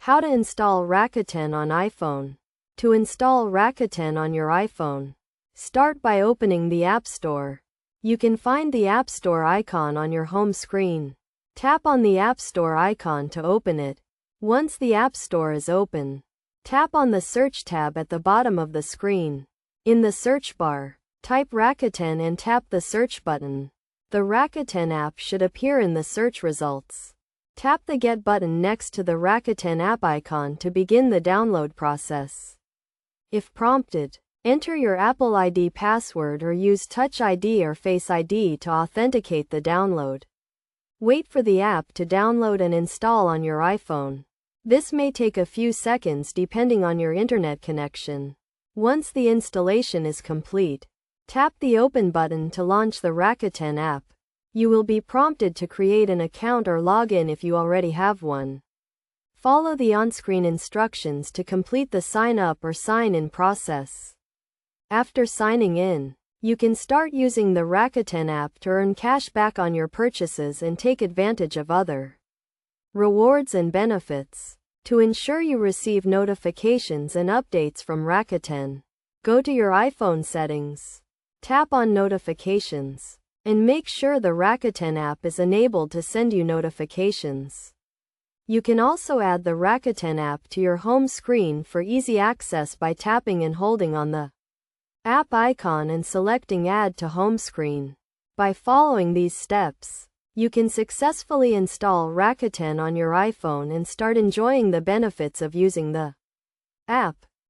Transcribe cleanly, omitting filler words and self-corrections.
How to install Rakuten on iPhone. To install Rakuten on your iPhone, start by opening the App Store. You can find the App Store icon on your home screen. Tap on the App Store icon to open it. Once the App Store is open, tap on the Search tab at the bottom of the screen. In the search bar, type Rakuten and tap the search button. The Rakuten app should appear in the search results. Tap the Get button next to the Rakuten app icon to begin the download process. If prompted, enter your Apple ID password or use Touch ID or Face ID to authenticate the download. Wait for the app to download and install on your iPhone. This may take a few seconds depending on your internet connection. Once the installation is complete, tap the Open button to launch the Rakuten app. You will be prompted to create an account or log in if you already have one. Follow the on-screen instructions to complete the sign up or sign in process. After signing in, you can start using the Rakuten app to earn cash back on your purchases and take advantage of other rewards and benefits. To ensure you receive notifications and updates from Rakuten, go to your iPhone settings, tap on Notifications, and make sure the Rakuten app is enabled to send you notifications. You can also add the Rakuten app to your home screen for easy access by tapping and holding on the app icon and selecting Add to Home Screen. By following these steps, you can successfully install Rakuten on your iPhone and start enjoying the benefits of using the app.